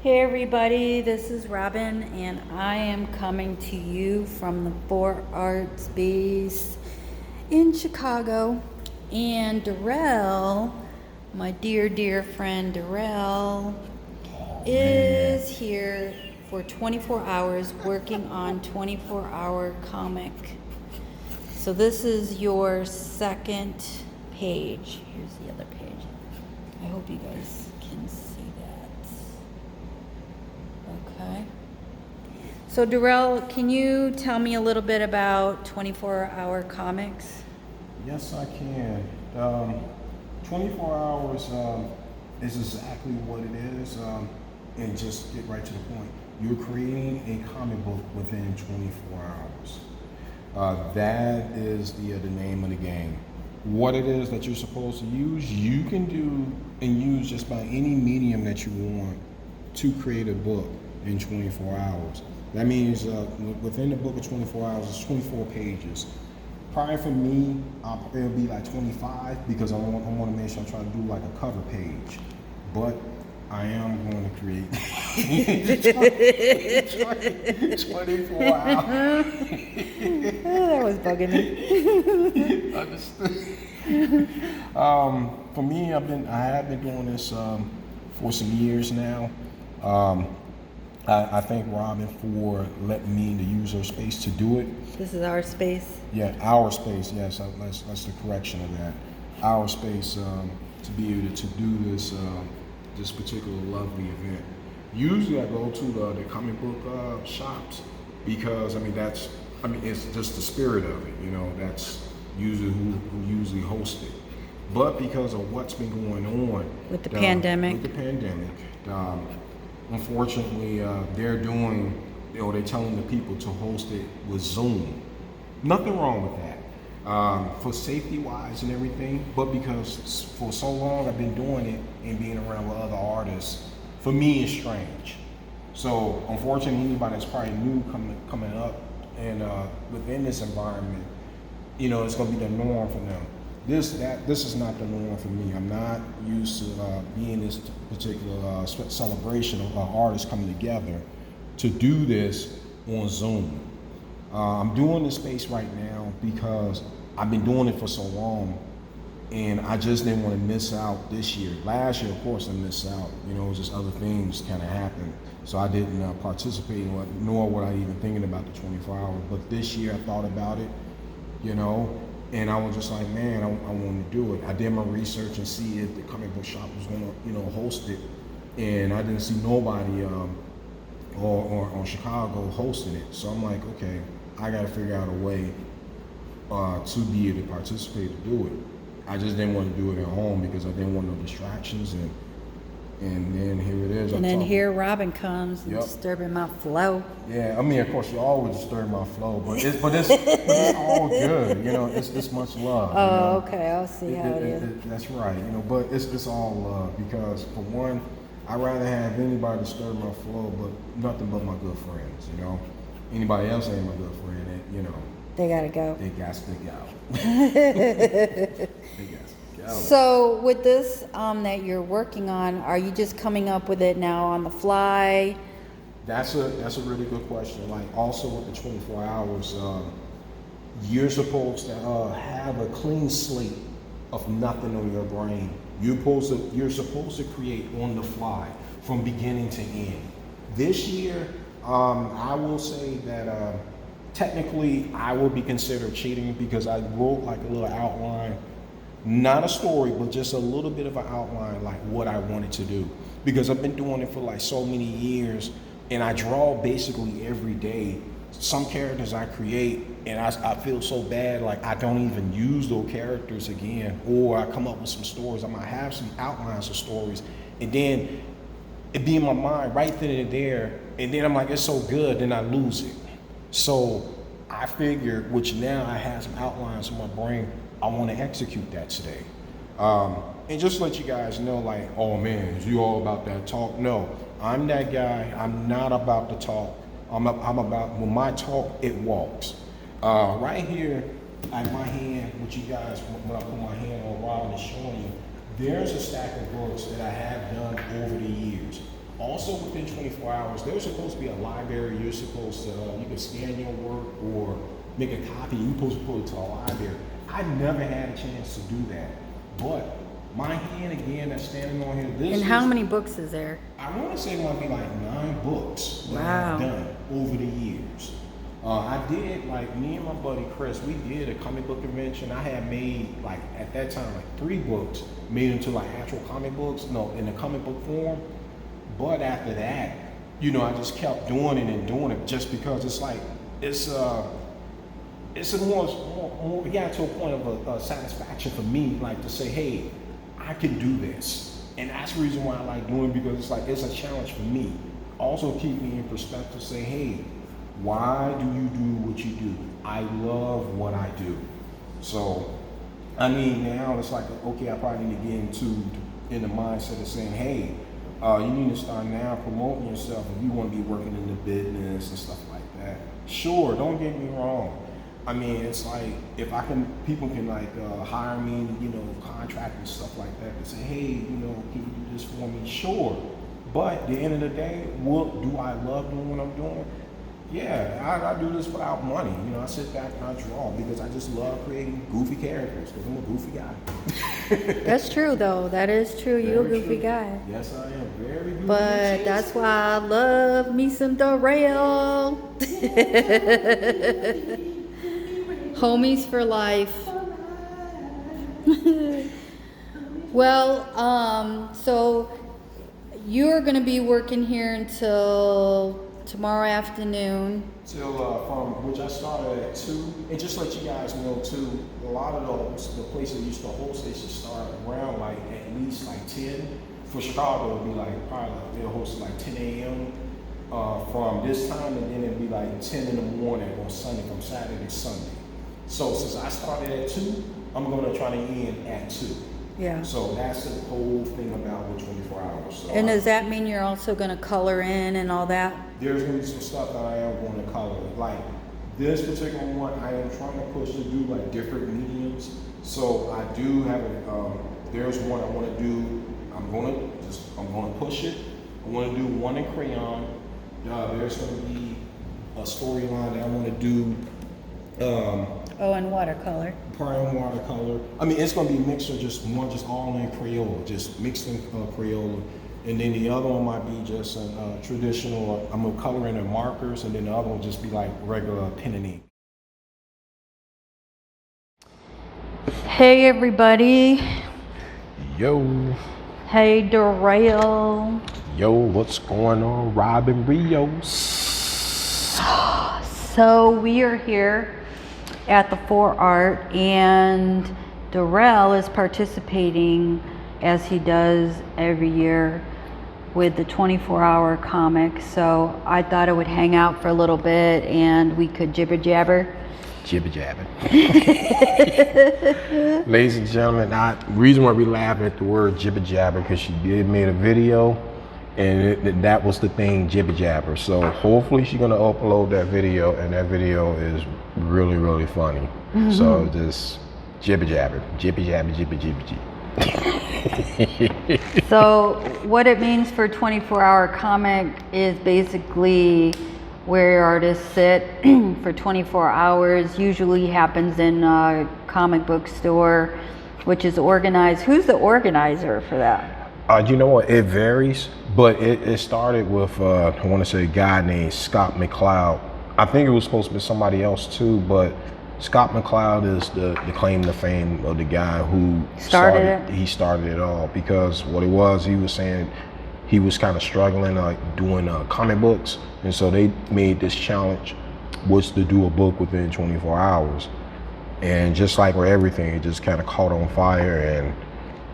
Hey everybody, this is Robin and I am coming to you from the 4Art space in Chicago. And Derail, my dear friend Derail, is here for 24 hours working on 24-hour comic. So this is your second page. Here's the other page. I hope you guys can see that. Okay. So Derail, can you tell me a little bit about 24-hour comics? Yes, I can. 24 hours is exactly what it is. And just get right to the point. You're creating a comic book within 24 hours. That is the name of the game. What it is that you're supposed to use, you can do and use just by any medium that you want to create a book in 24 hours. That means within the book of 24 hours, it's 24 pages. Probably for me, it'll be like 25 because I want to make sure I'm trying to do like a cover page. But I am going to create 24 hours. That was bugging me. Understood. For me, I have been doing this for some years now. I thank Robin for letting me to use her space to do it. This is our space. Yeah, our space. Yes, that's the correction of that. Our space to be able to do this this particular lovely event. Usually, I go to the comic book shops because it's just the spirit of it. You know, that's usually who usually hosts it. But because of what's been going on With the pandemic. Unfortunately, they're telling the people to host it with Zoom. Nothing wrong with that. For safety wise and everything, but because for so long I've been doing it and being around with other artists, for me it's strange. So unfortunately, anybody that's probably new coming up and within this environment, it's gonna be the norm for them. This is not the norm for me. I'm not used to being this particular celebration of artists coming together to do this on Zoom. I'm doing this space right now because I've been doing it for so long, and I just didn't want to miss out this year. Last year, of course, I missed out. Just other things kind of happened, so I didn't participate, nor were I even thinking about the 24 hours. But this year, I thought about it, and I was just like, man, I want to do it. I did my research and see if the comic book shop was going to, host it, and I didn't see nobody or Chicago hosting it. So I'm like, okay, I got to figure out a way to be able to participate to do it. I just didn't want to do it at home because I didn't want no distractions, and then here it is. And then here Robin comes and disturbing my flow. Yeah, of course, you always disturb my flow, but it's all good. It's much love. Oh, okay, I'll see how it is. That's right. But it's all love because for one, I'd rather have anybody disturb my flow, but nothing but my good friends. Anybody else ain't my good friend. They gotta go. They got to go. So with this that you're working on, are you just coming up with it now on the fly? That's a really good question. Like also with the 24 hours, you're supposed to have a clean slate of nothing on your brain. You're supposed to create on the fly from beginning to end. This year, I will say that technically I will be considered cheating because I wrote like a little outline. Not a story, but just a little bit of an outline, like what I wanted to do. Because I've been doing it for like so many years, and I draw basically every day. Some characters I create, and I feel so bad, like I don't even use those characters again, or I come up with some stories. I might have some outlines of stories, and then it be in my mind right then and there, and then I'm like, it's so good, then I lose it. So I figured, which now I have some outlines in my brain, I want to execute that today. And just let you guys know, like, oh man, is you all about that talk? No, I'm that guy. I'm not about the talk. I'm about, when my talk, it walks. Right here at my hand, what you guys, when I put my hand on Robin is showing you, there's a stack of books that I have done over the years. Also within 24 hours, there's supposed to be a library. You're supposed to, you can scan your work or make a copy. You're supposed to put it to a library. I never had a chance to do that. But my hand again that's standing on here. This And how many books is there? I want to say it might be like 9 books that Wow. I've done over the years. I did, like, me and my buddy Chris, we did a comic book convention. I had made, like, at that time, like 3 books made into like actual comic books, no, in a comic book form. But after that, you know, I just kept doing it and doing it just because it's like, it's a more it got to a point of a satisfaction for me, like to say, hey, I can do this. And that's the reason why I like doing it, because it's like, it's a challenge for me. Also keep me in perspective, say, hey, why do you do what you do? I love what I do. So, I mean, now it's like, okay, I probably need to get in the mindset of saying, hey, you need to start now promoting yourself if you want to be working in the business and stuff like that. Sure, don't get me wrong. I mean, it's like, if people can like hire me, you know, contract and stuff like that, and say, hey, you know, can you do this for me? Sure. But at the end of the day, do I love doing what I'm doing? Yeah, I do this without money. You know, I sit back and I draw because I just love creating goofy characters because I'm a goofy guy. That's true, though. That is true. You're a goofy guy. Yes, I am. Very goofy. But that's why I love me some Derail. Homies for life. Well, so you're going to be working here until tomorrow afternoon. Till from which I started at 2, and just let you guys know too, a lot of the places that used to host, they should start around like at least like 10. For Chicago, it'd be like probably like, they'll host at like 10 a.m. From this time, and then it'd be like 10 in the morning on Sunday, from Saturday to Sunday. So since I started at 2, I'm gonna try to end at 2. Yeah. So that's the whole thing about the 24 hours. So And does that mean you're also going to color in and all that? there's gonna be some stuff that I am going to color. Like this particular one, I am trying to push to do like different mediums. So I do have there's one I want to do. I'm gonna push it. I want to do one in crayon. There's gonna be a storyline that I want to do. And watercolor. Probably in watercolor. I mean, it's gonna be a mixture, just all in Crayola, just mixed in Crayola. And then the other one might be just a traditional, I'm gonna color in the markers, and then the other one just be like regular pen and ink. Hey, everybody. Yo, Hey, Derail. yo, what's going on, Robin Rios? So we are here at the 4Art, and Derail is participating, as he does every year, with the 24-hour comic. So I thought I would hang out for a little bit and we could jibber jabber. Jibber jabbing. Ladies and gentlemen, the reason why we laugh at the word jibber jabber, because she did made a video, and that was the thing, jibber jabber. So hopefully she's gonna upload that video, and that video is really, really funny. Mm-hmm. So just jibber jabber, jibber jabber, jibber jibber jibber. So what it means for 24-hour comic is basically where artists sit for 24 hours. Usually happens in a comic book store, which is organized. Who's the organizer for that? You know what, it varies, but it started with, I want to say, a guy named Scott McCloud. I think it was supposed to be somebody else too, but Scott McCloud is the claim to fame of the guy who started it. He started it all, because what it was, he was saying he was kind of struggling like doing comic books, and so they made this challenge was to do a book within 24 hours. And just like with everything, it just kind of caught on fire,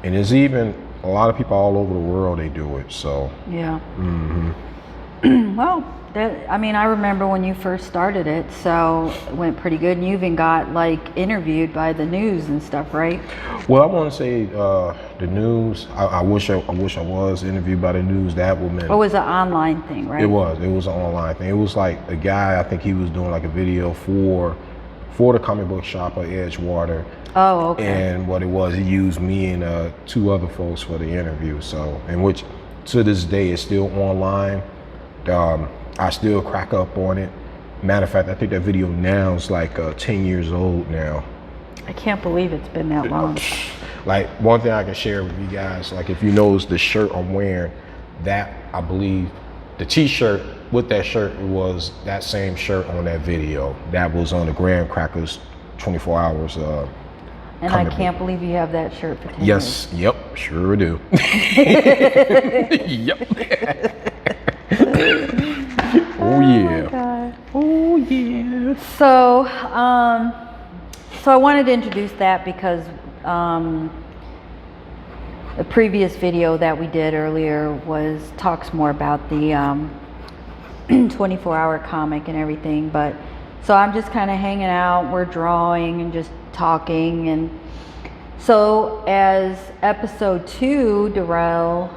and there's even a lot of people all over the world, they do it, so. Yeah. Mm-hmm. Well, I mean, I remember when you first started it, so it went pretty good. And you even got like interviewed by the news and stuff, right? Well, I want to say the news. I wish I was interviewed by the news. That would mean. It was an online thing, right? It was an online thing. It was like a guy. I think he was doing like a video for the comic book shop at Edgewater. Oh, okay. And what it was, he used me and 2 other folks for the interview. So, in which to this day, it's still online. I still crack up on it. Matter of fact, I think that video now is like 10 years old now. I can't believe it's been that long. Like, one thing I can share with you guys, like, if you notice the shirt I'm wearing, that, I believe, the t-shirt with that shirt was that same shirt on that video. That was on the Graham Crackers 24 hours. And I can't believe you have that shirt for 10 Yes, years. yep, sure do. Yep. Oh yeah. God. Oh yeah. So, so I wanted to introduce that because the previous video that we did earlier talks more about the 24-hour comic and everything. But so I'm just kind of hanging out. We're drawing and just talking, and so as episode 2, Derail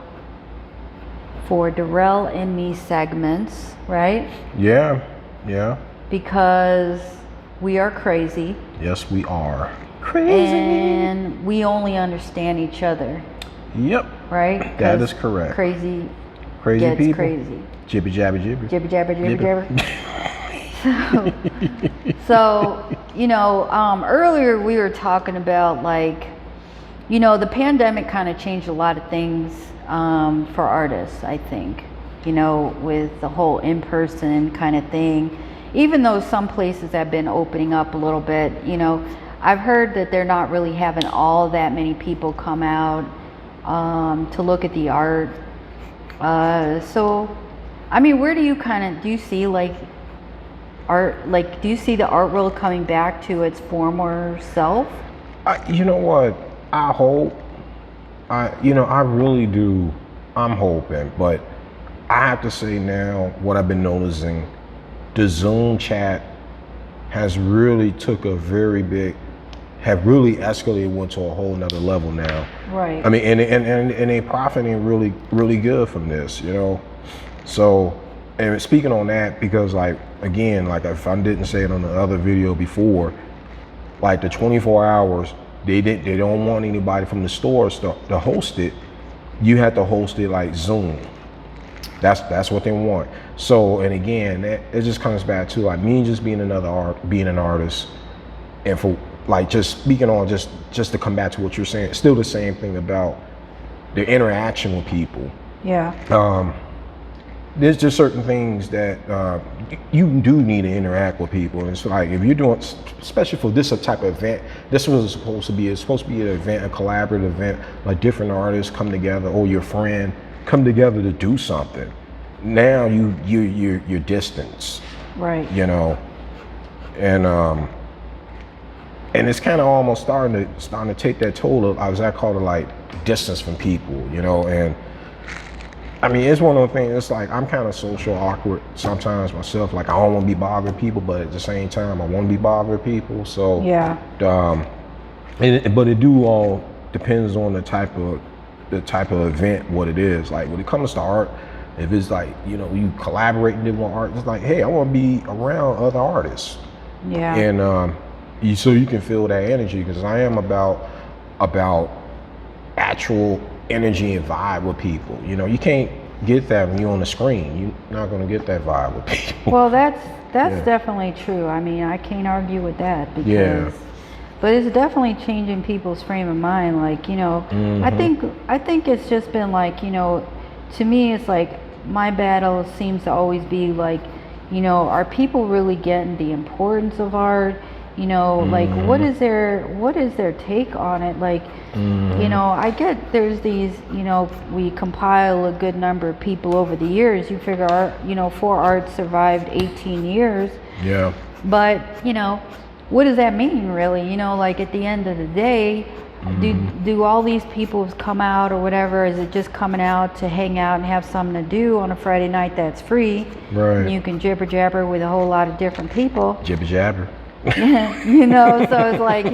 and Me segments, right? Yeah. Because we are crazy. Yes, we are. And we only understand each other. Yep. Right? That is correct. Crazy Crazy gets people. crazy. Jibby jabby jibby. Jibber jabber, jibber jabber. So, earlier we were talking about, like, the pandemic kind of changed a lot of things for artists, I think, with the whole in-person kind of thing. Even though some places have been opening up a little bit, I've heard that they're not really having all that many people come out to look at the art. So, I mean, where do you see like art, like, do you see the art world coming back to its former self? You know what? I hope. I really do. I'm hoping, but I have to say now, what I've been noticing, the Zoom chat has really have really escalated, went to a whole nother level now. Right. I mean, and they profiting really, really good from this, So, and speaking on that, because like, again, like if I didn't say it on the other video before, like the 24 hours, they don't want anybody from the stores to host it. You have to host it like Zoom. That's what they want. So, and again, it just comes back to like me just being an artist, and for like just speaking on just to come back to what you're saying, still the same thing about the interaction with people. Yeah. There's just certain things that you do need to interact with people. And it's like, if you're doing, especially for this type of event, this was supposed to be an event, a collaborative event, like different artists come together, or your friend come together to do something. Now you're distance. Right. And it's kind of almost starting to take that toll of, as I call it, like distance from people, and I mean, it's one of the things, it's like, I'm kind of social awkward sometimes myself. Like, I don't want to be bothering people, but at the same time, I want to be bothering people. So, yeah. But it all depends on the type of event, what it is. Like, when it comes to art, if it's like, you collaborating with art, it's like, hey, I want to be around other artists. Yeah. And so you can feel that energy, because I am about actual energy and vibe with people. You can't get that when you're on the screen. You're not going to get that vibe with people. Well, that's definitely true. I mean, I can't argue with that, because but it's definitely changing people's frame of mind. Like, I think it's just been like, to me, it's like my battle seems to always be like, are people really getting the importance of art? Like, what is their take on it? Like, I get there's these, we compile a good number of people over the years. You figure, 4Art survived 18 years. Yeah. But, what does that mean, really? Like, at the end of the day, do all these people come out or whatever? Is it just coming out to hang out and have something to do on a Friday night that's free? Right. And you can jibber jabber with a whole lot of different people. Jibber jabber. So it's like,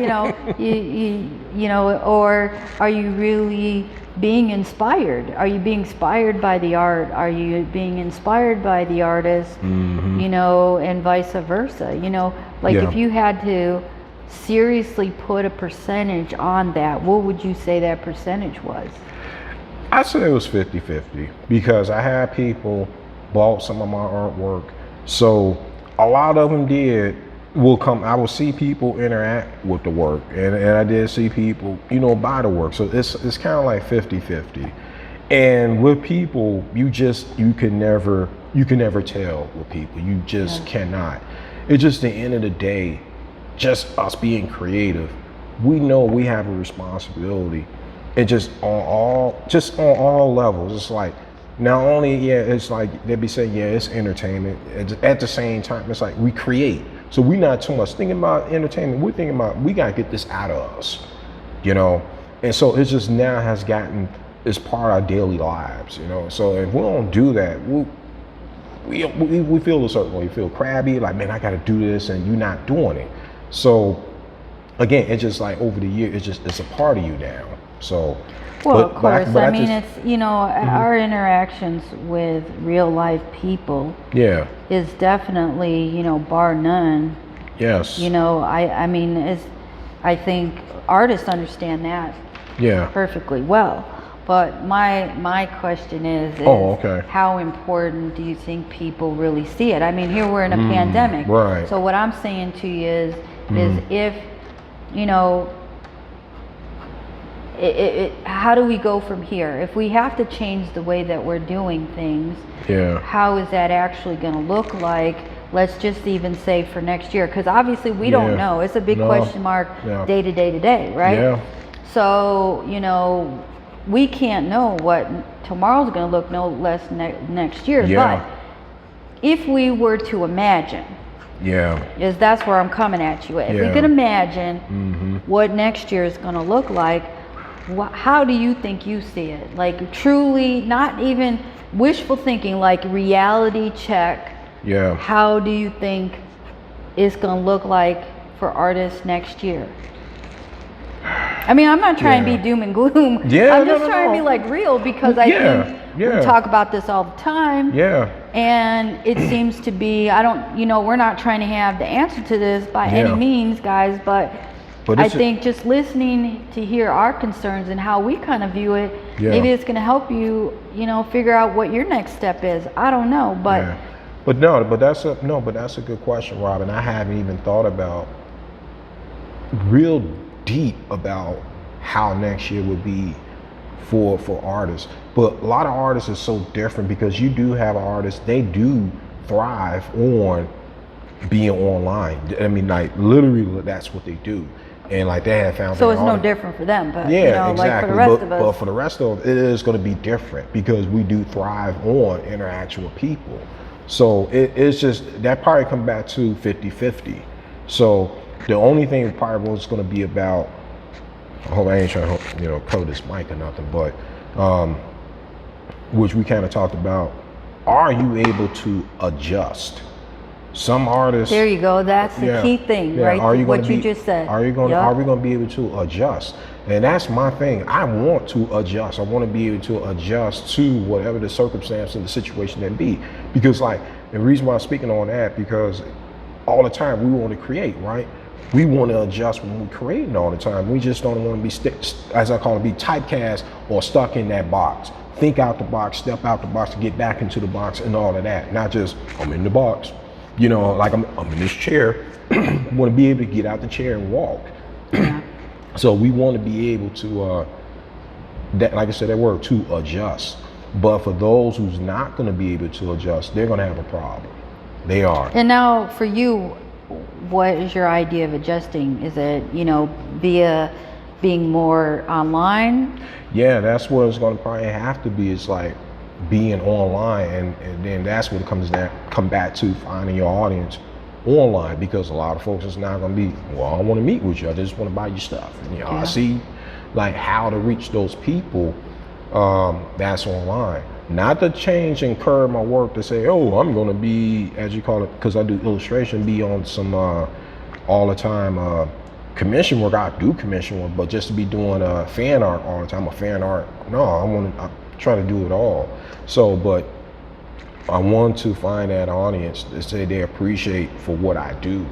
or are you really being inspired? Are you being inspired by the art? Are you being inspired by the artist? And vice versa. If you had to seriously put a percentage on that, what would you say that percentage was? I say it was 50-50 because I had people bought some of my artwork. So a lot of them will come. I will see people interact with the work, and I did see people, buy the work. So it's kind of like 50-50. And with people, you can never tell with people. You just cannot. It's just the end of the day, just us being creative. We know we have a responsibility, and just on all levels. It's like, not only, it's like they be saying, it's entertainment. At the same time, it's like we create. So we're not too much thinking about entertainment. We're thinking about, we got to get this out of us, And so it just now has gotten, it's part of our daily lives, So if we don't do that, we feel a certain way. We feel crabby, like, man, I got to do this, and you're not doing it. So again, it's just like over the years, it's a part of you now. So. Well, of course. It's, our interactions with real life people is definitely, bar none. Yes. I think artists understand that perfectly well. But my question is how important do you think people really see it? I mean, here we're in a pandemic. Right. So what I'm saying to you is if, how do we go from here? If we have to change the way that we're doing things, how is that actually going to look like? Let's just even say for next year, because obviously we don't know. It's a big question mark day to day, right? Yeah. So, we can't know what tomorrow's going to look, no less next year. But if we were to imagine, that's where I'm coming at you. If we could imagine what next year is going to look like, how do you think you see it? Like truly, not even wishful thinking, like reality check. Yeah. How do you think it's going to look like for artists next year? I mean, I'm not trying to be doom and gloom. Yeah, I'm just trying to be like real, because I think we talk about this all the time. Yeah. And it seems to be, we're not trying to have the answer to this by any means, guys, but I think just listening to hear our concerns and how we kind of view it, maybe it's going to help you, figure out what your next step is. I don't know, but that's a good question, Robin. I haven't even thought about real deep about how next year would be for artists. But a lot of artists are so different, because you do have artists, they do thrive on being online. I mean, like literally that's what they do. And like they have found, so it's no different for them, but exactly. like for the rest of us. But for the rest of us, it is going to be different, because we do thrive on interaction with people. So it's just, that probably come back to 50-50. So the only thing probably was going to be about, I hope I ain't trying to cover this mic or nothing, but which we kind of talked about, are you able to adjust? Some artists. There you go. That's the key thing, right? Are you what you just said. Are we going to be able to adjust? And that's my thing. I want to adjust. I want to be able to adjust to whatever the circumstance and the situation that be. Because like, the reason why I'm speaking on that, because all the time we want to create, right? We want to adjust when we're creating all the time. We just don't want to be, as I call it, be typecast or stuck in that box. Think out the box, step out the box to get back into the box and all of that. Not just, I'm in the box. Like I'm in this chair. I want to be able to get out the chair and walk. So we want to be able to, that, like I said, that word, to adjust. But for those who's not going to be able to adjust, they're going to have a problem. They are. And now for you, what is your idea of adjusting? Is it, via being more online? Yeah, that's what it's going to probably have to be. It's like being online, and then that's what it come back to finding your audience online, because a lot of folks is not going to be, well, I don't want to meet with you, I just want to buy your stuff. And, I see like how to reach those people that's online. Not to change and curve my work to say, oh, I'm going to be, as you call it, because I do illustration, be on some all the time commission work. I do commission work, but just to be doing fan art all the time, no, I'm trying to do it all. So, but I want to find that audience that say they appreciate for what I do,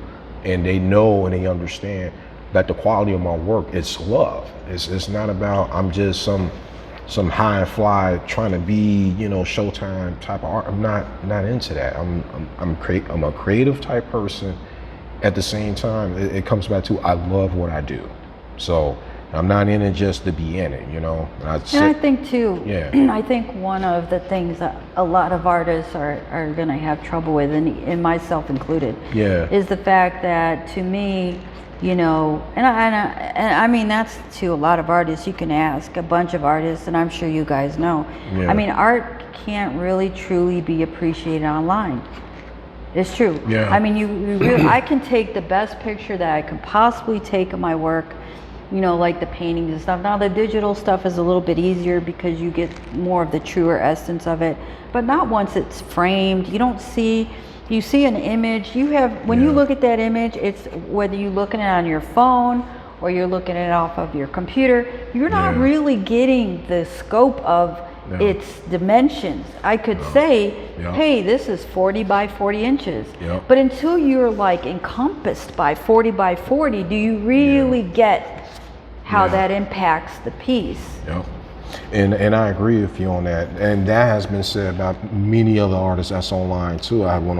and they know and they understand that the quality of my work is love. It's not about I'm just some some high and fly trying to be, you know, Showtime type of art. I'm not into that. I'm a creative type person. At the same time, it comes back to I love what I do. So I'm not in it just to be in it, you know. And I think too, yeah. I think one of the things that a lot of artists are gonna have trouble with, and myself included, Yeah. is the fact that, to me, you know, and I mean, that's to a lot of artists. You can ask a bunch of artists, and I'm sure you guys know. Yeah. I mean, art can't really truly be appreciated online. It's true. Yeah. I mean, you really, I can take the best picture that I can possibly take of my work, you know, like the paintings and stuff. Now the digital stuff is a little bit easier because you get more of the truer essence of it, but not once it's framed. You don't see, you see an image, you have, when you look at that image, it's whether you're looking at it on your phone or you're looking at it off of your computer, you're not really getting the scope of its dimensions. I could say, hey, this is 40 by 40 inches. But until you're like encompassed by 40 by 40, do you really get how that impacts the piece? And I agree with you on that. And that has been said about many other artists that's online too. I went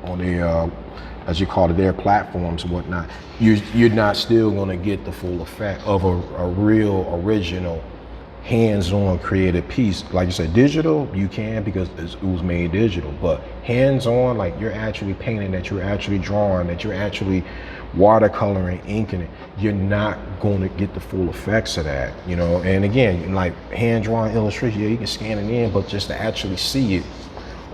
on their, as you call it, their platforms and whatnot. You're not still gonna get the full effect of a real, original, hands-on created piece. Like you said, digital, you can because it was made digital, but hands-on, like you're actually painting, that you're actually drawing, that you're actually watercoloring, inking it, you're not going to get the full effects of that, you know. And again, like hand-drawn illustration, yeah, you can scan it in, but just to actually see it,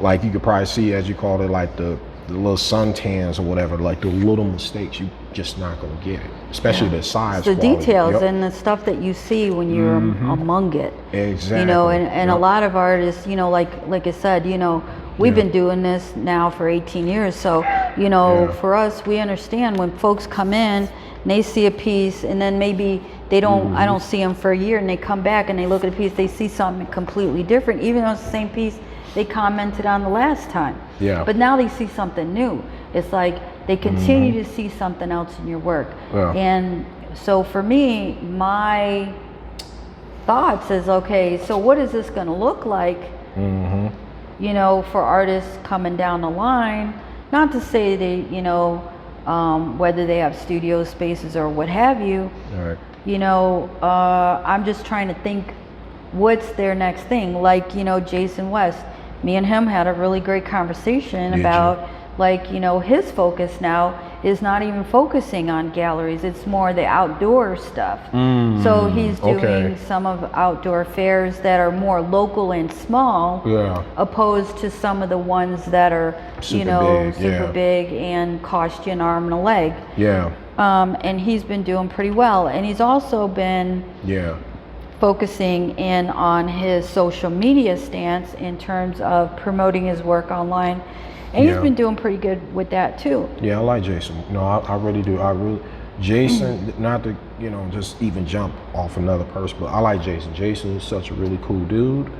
like you could probably see, as you call it, like the little suntans or whatever, like the little mistakes, you just not going to get it, especially the size, the quality. Details and the stuff that you see when you're among it. Exactly. You know, and a lot of artists, you know, like I said, you know, we've been doing this now for 18 years. So, you know, for us, we understand when folks come in and they see a piece and then maybe they don't, I don't see them for a year, and they come back and they look at a piece, they see something completely different, even though it's the same piece they commented on the last time. But now they see something new. It's like they continue to see something else in your work. And so for me, my thoughts is, okay, so what is this gonna look like, you know, for artists coming down the line? Not to say they, you know, whether they have studio spaces or what have you, you know, I'm just trying to think what's their next thing. Like, you know, Jason West, me and him had a really great conversation about, like, you know, his focus now is not even focusing on galleries, it's more the outdoor stuff. So he's doing some of outdoor fairs that are more local and small, opposed to some of the ones that are super, you know, big, super big and cost you an arm and a leg. And he's been doing pretty well, and he's also been focusing in on his social media stance in terms of promoting his work online. And he's been doing pretty good with that too. I like Jason. No, I really do. Jason, not to, you know, just even jump off another person, but I like Jason. Jason is such a really cool dude.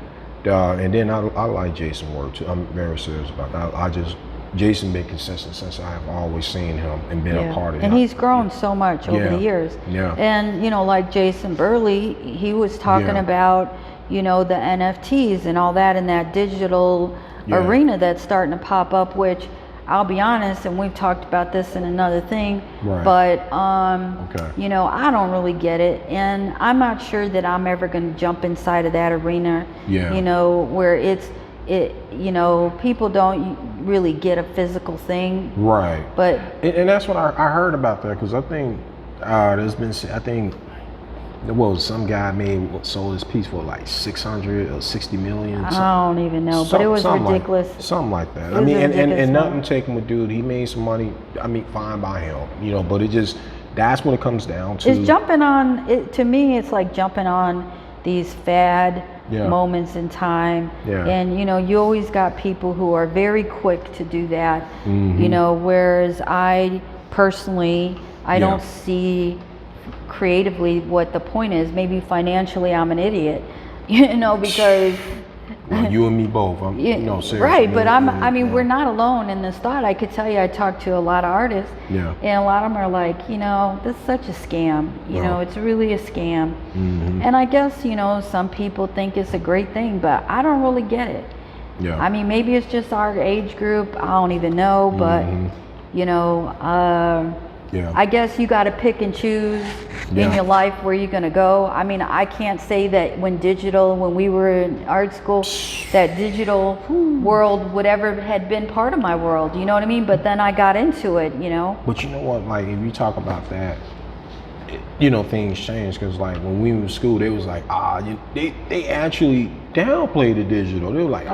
And then I like Jason's work too. I'm very serious about that. Jason been consistent since I've always seen him and been a part of it. And he's grown so much over the years. And, you know, like Jason Burley, he was talking about, you know, the NFTs and all that in that digital arena that's starting to pop up, which I'll be honest, and we've talked about this in another thing, but, you know, I don't really get it. And I'm not sure that I'm ever going to jump inside of that arena, you know, where you know, people don't really get a physical thing. But and that's what I heard about that, because I think there's been, I think, well, some guy sold his piece for like 600 or 60 million. I don't even know, but it was ridiculous. Something like that. I mean, and nothing taken with dude. He made some money. I mean, fine by him, you know. But that's what it comes down to. It's jumping on. To me, it's like jumping on these fad moments in time. And you know, you always got people who are very quick to do that. You know, whereas I personally, I don't see creatively what the point is. Maybe financially I'm an idiot, you know, because well, you and me both. Seriously. Right, but I mean, we're not alone in this thought. I could tell you, I talked to a lot of artists, Yeah. and a lot of them are like, this is such a scam. It's really a scam. Mm-hmm. And I guess, some people think it's a great thing, but I don't really get it. Yeah. I mean, maybe it's just our age group. I don't even know, but Yeah. I guess you got to pick and choose in your life where you're going to go. I mean, I can't say that when we were in art school, that digital world would ever had been part of my world. You know what I mean? But then I got into it, But you know what? Like, if you talk about that, things change, because like when we were in school, they was like, they actually downplayed the digital. They were like,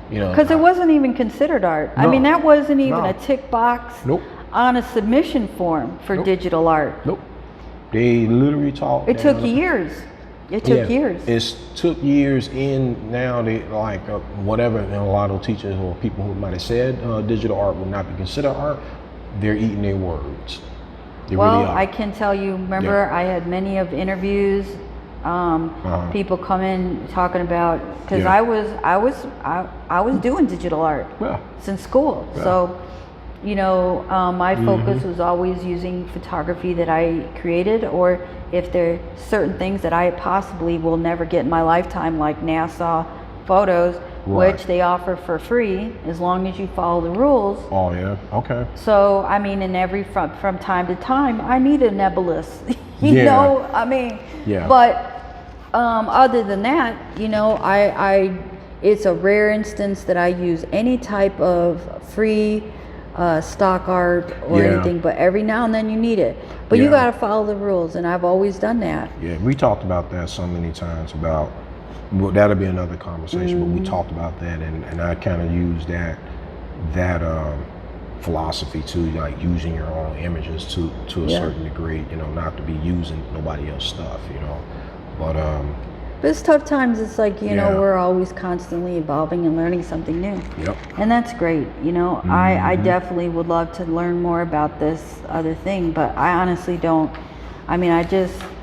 because it wasn't even considered art. No. I mean, that wasn't even No. a tick box Nope. on a submission form for digital art. Nope. They literally taught. It took years. It took years. It took years. In now, they like whatever. And a lot of teachers or people who might have said digital art would not be considered art, they're eating their words. They Well, really are. I can tell you. Remember, I had many of interviews. People come in talking about, because I was doing digital art since school. Yeah. So, my focus was always using photography that I created, or if there are certain things that I possibly will never get in my lifetime, like NASA photos, which they offer for free as long as you follow the rules. Oh yeah. Okay. So I mean, in from time to time, I need a nebulous. Yeah. But other than that, it's a rare instance that I use any type of free stock art or anything, but every now and then you need it. But you got to follow the rules, and I've always done that. Yeah, we talked about that so many times about, well, that'll be another conversation, but we talked about that, and I kind of used that philosophy too, like using your own images to a certain degree, not to be using nobody else's stuff, but it's tough times. It's like, we're always constantly evolving and learning something new. Yep. And that's great. I definitely would love to learn more about this other thing, but I honestly don't. I mean,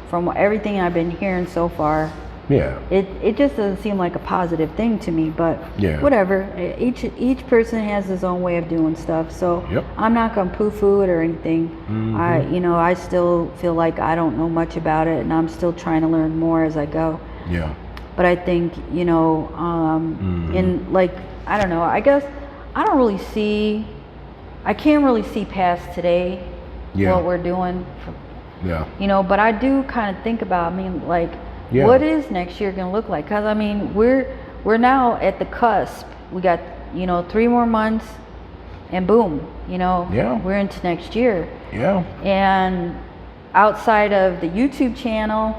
from everything I've been hearing so far, it just doesn't seem like a positive thing to me, but whatever. Each person has his own way of doing stuff, so I'm not gonna poo-poo it or anything. I still feel like I don't know much about it, and I'm still trying to learn more as I go. Yeah. But I think, in like, I don't know, I guess I can't really see past today what we're doing. But I do kind of think about, what is next year going to look like? Because, we're now at the cusp. We got, 3 more months and boom, we're into next year. Yeah. And outside of the YouTube channel,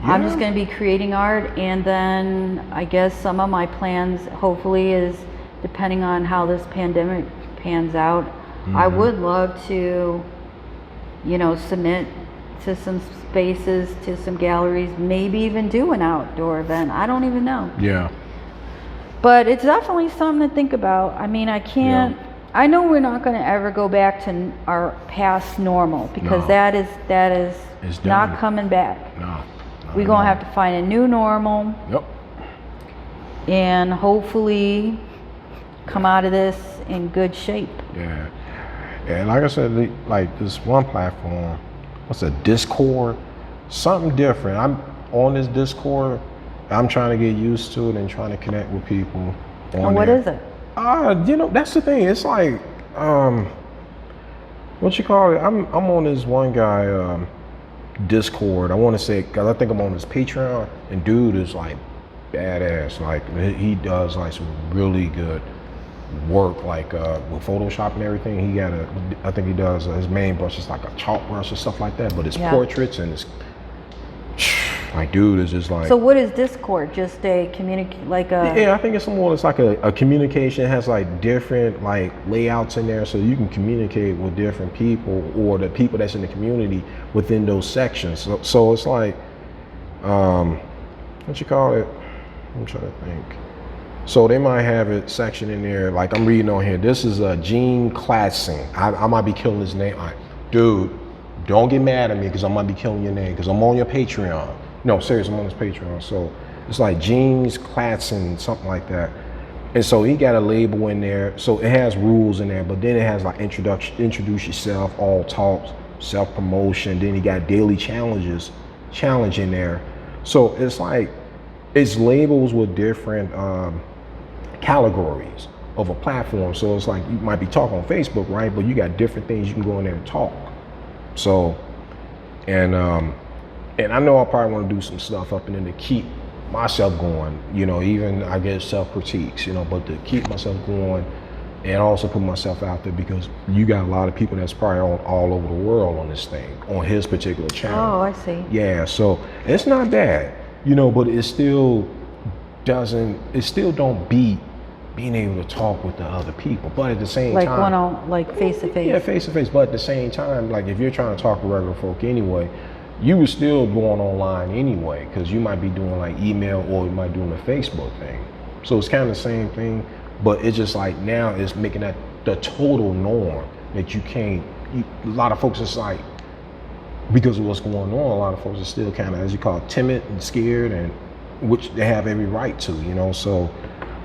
I'm just going to be creating art, and then I guess some of my plans hopefully is, depending on how this pandemic pans out, I would love to submit to some spaces, to some galleries, maybe even do an outdoor event. I don't even know. Yeah. But it's definitely something to think about. I know we're not going to ever go back to our past normal, because that is not coming back. No. We're going to have to find a new normal. Yep. And hopefully come out of this in good shape. Yeah. And like I said, like this one platform, what's a Discord? Something different. I'm on this Discord. I'm trying to get used to it and trying to connect with people. And what is it? That's the thing. It's like, what you call it? I'm on this one guy Discord. I want to say, because I think I'm on his Patreon, and dude is like badass. Like he does like some really good work, like with Photoshop and everything. I think he does, his main brush is like a chalk brush or stuff like that, but his portraits and his, like, dude is just like. So what is Discord? Just a Yeah, I think it's more, it's like a communication. It has like different like layouts in there, so you can communicate with different people, or the people that's in the community within those sections. So it's like, what you call it? I'm trying to think. So they might have it section in there, like I'm reading on here. This is Gene Classing. I might be killing his name. Dude, don't get mad at me because I might be killing your name, because I'm on your Patreon. No, serious, I'm on his Patreon. So it's like Jeans Clatson, something like that. And so he got a label in there. So it has rules in there, but then it has like introduce yourself, all talks, self-promotion. Then he got daily challenge in there. So it's like, it's labels with different categories of a platform. So it's like, you might be talking on Facebook, right? But you got different things you can go in there and talk. So, and I know I probably want to do some stuff up in there to keep myself going, you know, even I guess self-critiques, you know, but to keep myself going and also put myself out there, because you got a lot of people that's probably on all over the world on this thing, on his particular channel. Oh, I see. Yeah, so it's not bad, you know, but it still don't beat being able to talk with the other people. But at the same Like time, like face to face. yeah, face to face. But at the same time, like if you're trying to talk to regular folk anyway, you were still going online anyway, because you might be doing like email, or you might be doing the Facebook thing. So it's kind of the same thing, but it's just like now it's making that the total norm that you can't, a lot of folks is like, because of what's going on, a lot of folks are still kind of, as you call it, timid and scared, and which they have every right to, you know. So,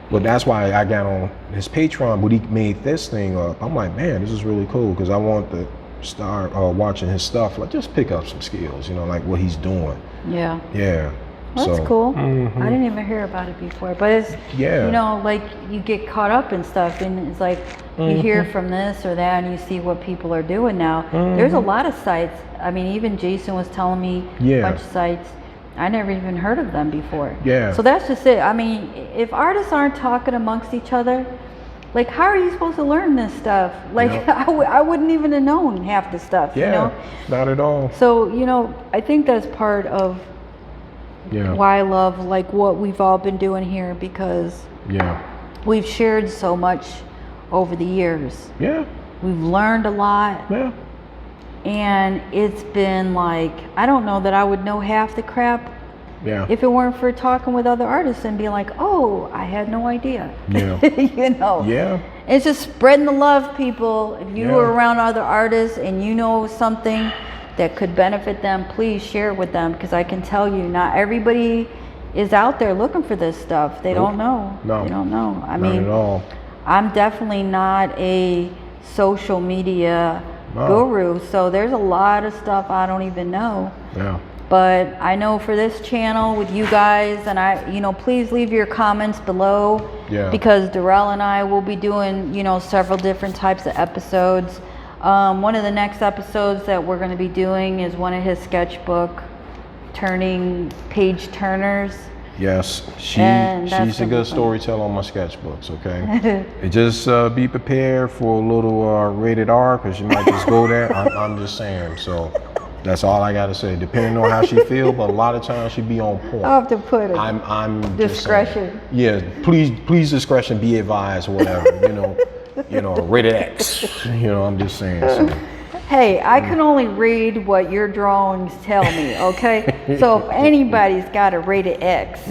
but that's why I got on his Patreon, but he made this thing up. I'm like, man, this is really cool, because I want to start watching his stuff, like just pick up some skills, you know, like what he's doing. Yeah. Yeah. That's So, cool. I didn't even hear about it before, but it's, Yeah. you know, like you get caught up in stuff, and it's like you hear from this or that, and you see what people are doing now. There's a lot of sites. I mean, even Jason was telling me Yeah. a bunch of sites. I never even heard of them before. Yeah. So that's just it. I mean, if artists aren't talking amongst each other, like, how are you supposed to learn this stuff? Like, Yep. I wouldn't even have known half the stuff, Yeah, you know? not at all. So, you know, I think that's part of Yeah. why I love like what we've all been doing here, because Yeah. we've shared so much over the years. Yeah. We've learned a lot, Yeah. and it's been like, I don't know that I would know half the crap Yeah. if it weren't for talking with other artists and being like, oh, I had no idea. Yeah. You know? Yeah. It's just spreading the love, people. If you Yeah. are around other artists and you know something that could benefit them, please share it with them, because I can tell you, not everybody is out there looking for this stuff. They don't know. No. They don't know. I Not mean, at all. I'm definitely not a social media No. guru, so there's a lot of stuff I don't even know. Yeah. But I know for this channel with you guys, and you know, please leave your comments below. Yeah. Because Derail and I will be doing, you know, several different types of episodes. One of the next episodes that we're going to be doing is one of his sketchbook turning page turners. Yes, And that's she's a gonna good be fun. storyteller on my sketchbooks, okay? And just be prepared for a little rated R, because you might just go there. I'm just saying, so that's all I got to say. Depending on how she feel, but a lot of times she be on point. I'll have to put it. I'm just Discretion. saying. Yeah, please discretion be advised, or whatever, you know, rated X. You know, I'm just saying. So. Hey, I can only read what your drawings tell me, okay? So if anybody's got a rated X,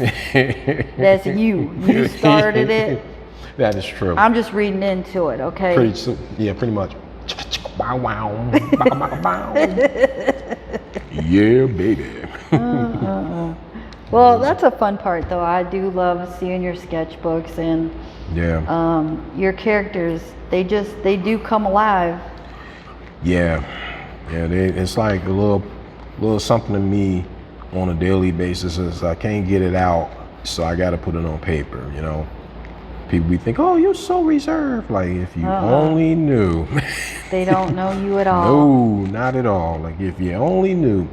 that's you. You started it. That is true. I'm just reading into it, okay? Pretty much. Bow wow. Bow, bow, bow. Yeah, baby. Well, that's a fun part, though. I do love seeing your sketchbooks, and Yeah. your characters. They do come alive. Yeah. It's like a little something to me on a daily basis. Is I can't get it out, so I got to put it on paper. You know, people be think, oh, you're so reserved. Like if you only knew. They don't know you at all. No, not at all. Like if you only knew.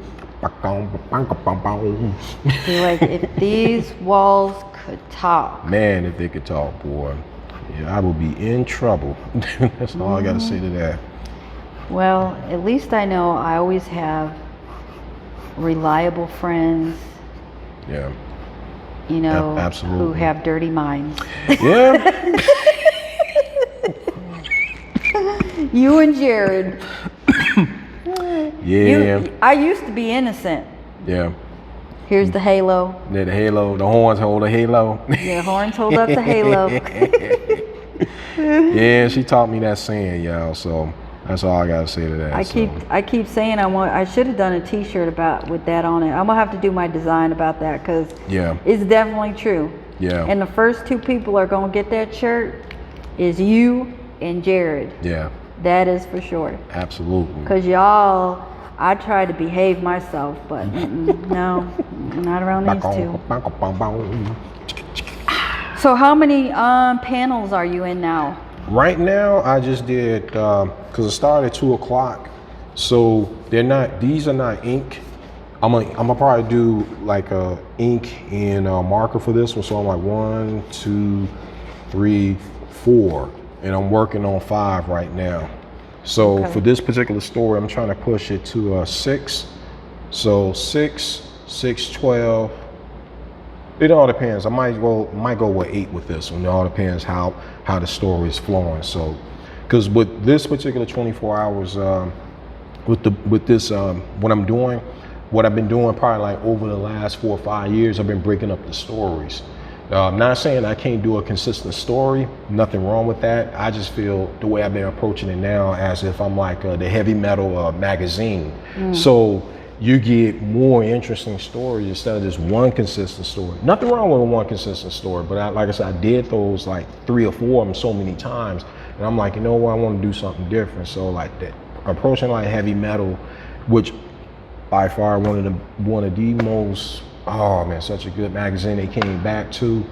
See, like if these walls could talk. Man, if they could talk, boy, yeah, I would be in trouble. That's all I got to say to that. Well, at least I know I always have reliable friends, Yeah. you know, Absolutely. who have dirty minds. Yeah. You and Jared. Yeah. I used to be innocent. Yeah. Here's the halo. Yeah, the halo, the horns hold the halo. The horns hold up the halo. Yeah, she taught me that saying, y'all. So That's all I gotta say to that. I keep saying I should have done a T-shirt with that on it. I'm gonna have to do my design about that because it's definitely true. Yeah. And the first 2 people are gonna get that shirt is you and Jared. Yeah. That is for sure. Absolutely. Because y'all, I try to behave myself, but no, not around these 2. So how many panels are you in now? Right now, I just did, because it started at 2 o'clock. So these are not ink. I'm gonna probably do like a ink and marker for this one. So I'm like 1, 2, 3, 4. And I'm working on 5 right now. So for this particular story, I'm trying to push it to 6. So 6, 12. It all depends. I might go with 8 with this one. It all depends how the story is flowing. So, because with this particular 24 hours, with this what I'm doing, what I've been doing probably like over the last 4 or 5 years, I've been breaking up the stories. I'm not saying I can't do a consistent story, nothing wrong with that. I just feel the way I've been approaching it now as if I'm like the heavy metal magazine. So you get more interesting stories instead of just one consistent story. Nothing wrong with one consistent story, but like I said, I did those like 3 or 4 of them so many times. And I'm like, you know what, I want to do something different. So like that, approaching like heavy metal, which by far one of the most, oh man, such a good magazine they came back to.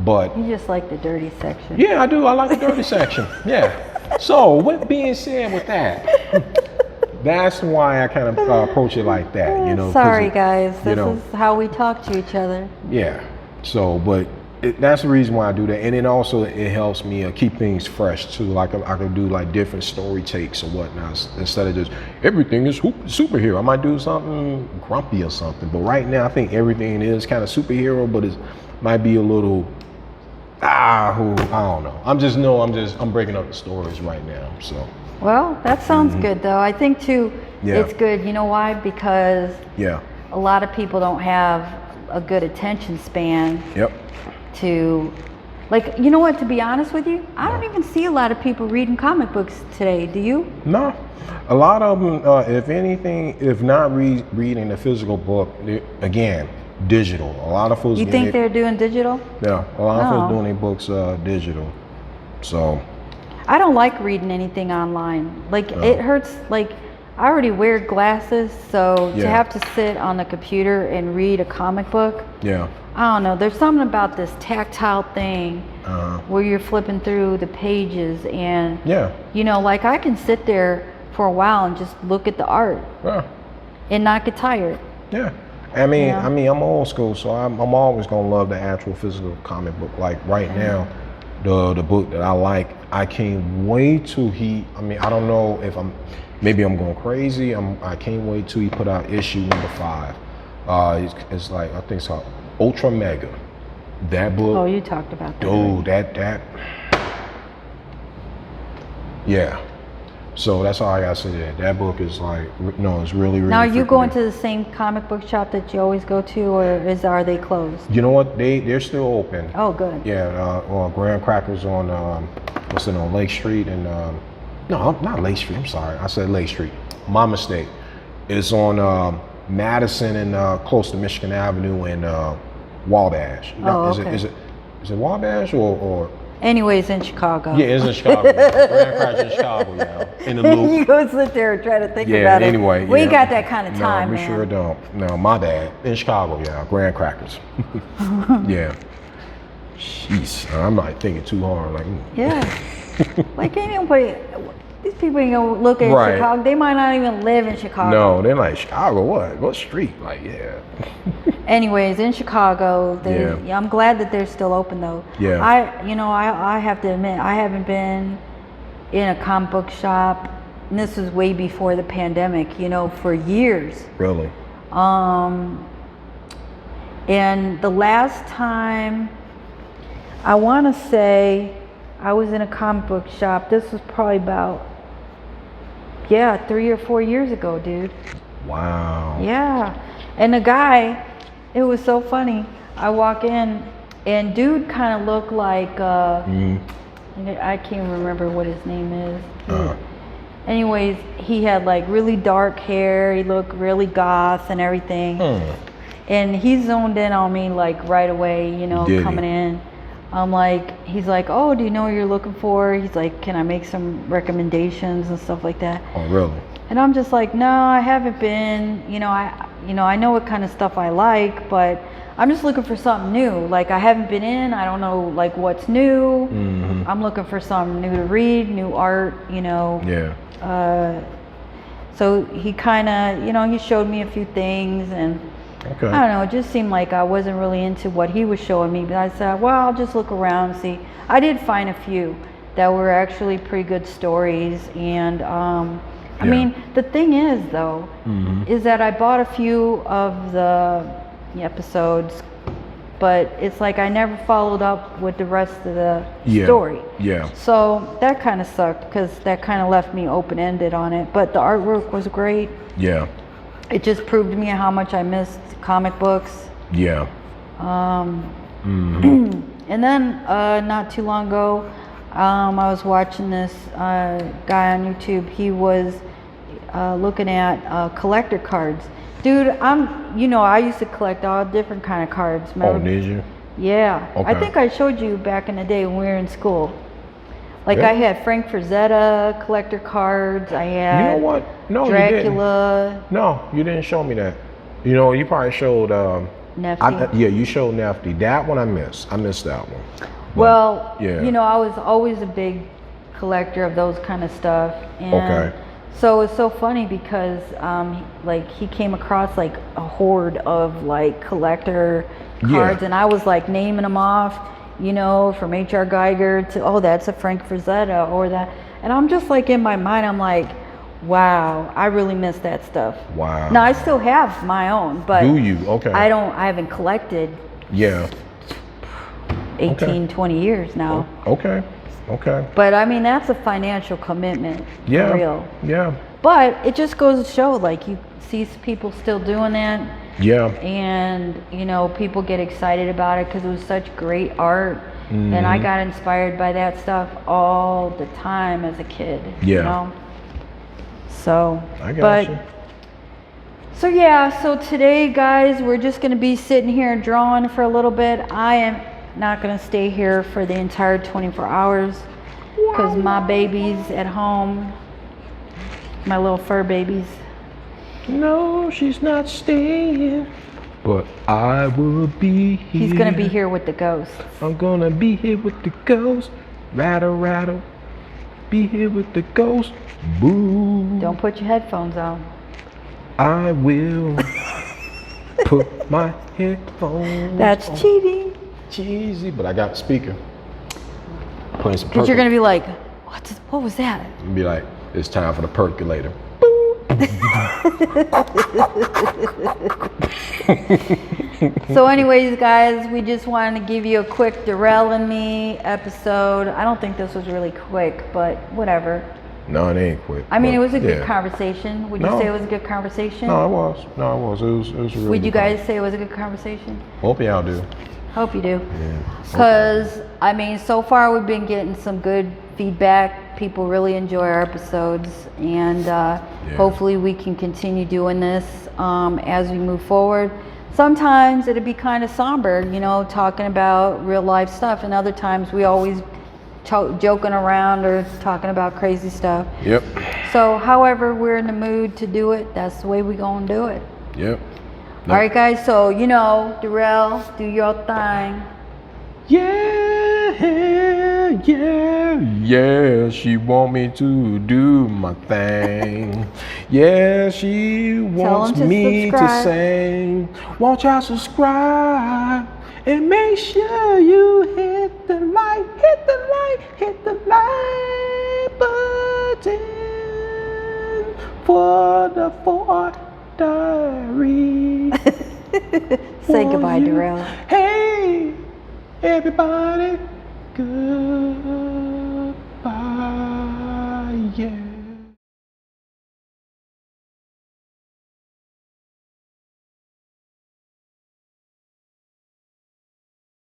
But you just like the dirty section. Yeah, I do. I like the dirty section. Yeah. So with being said with that, that's why I kind of approach it like that, you know. Sorry guys, this is how we talk to each other. Yeah. So, but that's the reason why I do that, and then also it helps me keep things fresh too. Like I can do like different story takes or whatnot instead of just everything is superhero. I might do something grumpy or something, but right now I think everything is kind of superhero, but it might be a little I don't know. I'm breaking up the stories right now. So. Well, that sounds good though. I think too, it's good. You know why? Because a lot of people don't have a good attention span. Yep. To, like, you know what, to be honest with you, I don't even see a lot of people reading comic books today. Do you? No. A lot of them, if anything, if not reading the physical book, again, digital. A lot of folks. You think they're doing digital? Yeah, a lot of folks doing their books digital. So. I don't like reading anything online. Like, it hurts. Like, I already wear glasses, so to have to sit on a computer and read a comic book. Yeah. I don't know. There's something about this tactile thing where you're flipping through the pages and, you know, like I can sit there for a while and just look at the art and not get tired. Yeah. I mean, I'm old school, so I'm always gonna love the actual physical comic book. Like right now, the book that I like, I can't wait till I don't know if maybe I'm going crazy. I can't wait till he put out issue number 5. It's like, I think it's called Ultra Mega. That book. Oh, you talked about that. Dude, that. Yeah. So that's all I gotta say there. That book is like, no, it's really, really. Now, are you going to the same comic book shop that you always go to, or are they closed? You know what? They're still open. Oh, good. Yeah. Graham Crackers on on Lake Street and no, not Lake Street. I'm sorry, I said Lake Street. My mistake. It's on Madison and close to Michigan Avenue and Wabash. Okay. Is it Wabash or? Anyways, in Chicago. Yeah, it's in Chicago. Grand Crash in Chicago, in the loop. You go sit there and try to think about it. Anyway. We ain't got that kind of time, no, we sure don't. No, my bad. In Chicago, Grand Crackers. Yeah. Jeez, I'm not thinking too hard. Like. Yeah. Like anybody. These people ain't gonna look at Chicago. They might not even live in Chicago. No, they're like, Chicago, what street? Like, Anyways, in Chicago, I'm glad that they're still open though. Yeah. I have to admit, I haven't been in a comic book shop, and this was way before the pandemic, for years. Really? And the last time, I want to say, I was in a comic book shop. This was probably about, 3 or 4 years ago, dude. Wow. Yeah. And the guy, it was so funny. I walk in, and dude kind of looked like, I can't remember what his name is. anyways, he had like really dark hair. He looked really goth and everything. And he zoned in on me like right away, you know, coming in. I'm like, he's like, oh, do you know what you're looking for? He's like, can I make some recommendations and stuff like that? Oh, really? And I'm just like, no, I haven't been. I know what kind of stuff I like, but I'm just looking for something new. Like, I haven't been in. I don't know like what's new. I'm looking for something new to read, new art. Yeah. So he kind of, he showed me a few things, and Okay. I don't know, it just seemed like I wasn't really into what he was showing me. But I said, well, I'll just look around and see. I did find a few that were actually pretty good stories. And I mean, the thing is, though, is that I bought a few of the episodes, but it's like I never followed up with the rest of the story. Yeah. So that kind of sucked, because that kind of left me open-ended on it. But the artwork was great. Yeah. It just proved to me how much I missed comic books. Yeah. And then not too long ago, I was watching this guy on YouTube. He was looking at collector cards. Dude, I used to collect all different kind of cards. Remember? Oh, did you? Yeah. Okay. I think I showed you back in the day when we were in school. Like, Yeah. I had Frank Frazetta collector cards. I had You know what? No, Dracula. you didn't. No, you didn't show me that. You probably showed. Nefty. You showed Nefty. That one I missed. I missed that one. But, Well, yeah. I was always a big collector of those kind of stuff. And Okay. so it's so funny because he came across like a horde of like collector cards, and I was like naming them off, from H.R. Geiger to, oh, that's a Frank Frazetta or that. And I'm just like, in my mind, I'm like, wow, I really miss that stuff. Wow. Now I still have my own, but Do you? Okay. I haven't collected Yeah. 18, 20 years now. Okay. Okay. But I mean, that's a financial commitment. Yeah. For real. Yeah. But it just goes to show, like, you see people still doing that. Yeah. And, people get excited about it because it was such great art. And I got inspired by that stuff all the time as a kid. Yeah. So, I got you. So today, guys, we're just going to be sitting here drawing for a little bit. I am not going to stay here for the entire 24 hours because my baby's at home, my little fur babies. No, she's not staying, but I will be here. He's going to be here with the ghosts. I'm going to be here with the ghost. Rattle, rattle. Be here with the ghost. Boo. Don't put your headphones on. I will put my headphones That's on. cheating. Cheesy, but I got the speaker. Playing some Because you're percolator. going to be like, what was that? And be like, it's time for the percolator. So anyways, guys, we just wanted to give you a quick Derail and Me episode. I don't think this was really quick, but whatever. No, it ain't quick. I mean, but it was a good yeah. conversation. Would you No. say it was a good conversation? No, it was. It was a really Would you good guys say it was a good conversation? conversation. Hope y'all do. Hope you do. Yeah. Because, I mean, so far we've been getting some good feedback. People really enjoy our episodes. And hopefully we can continue doing this as we move forward. Sometimes it'd be kind of somber, talking about real life stuff. And other times we always joking around or talking about crazy stuff. Yep. So however we're in the mood to do it, that's the way we gonna do it. Yep. All right, guys, so Derail, do your thing. Yeah, she want me to do my thing. Yeah, she wants to me to subscribe. sing. Won't y'all subscribe and make sure you hit the like button for the 4Art Diaries. Say goodbye, Derail. Hey, everybody, goodbye, yeah.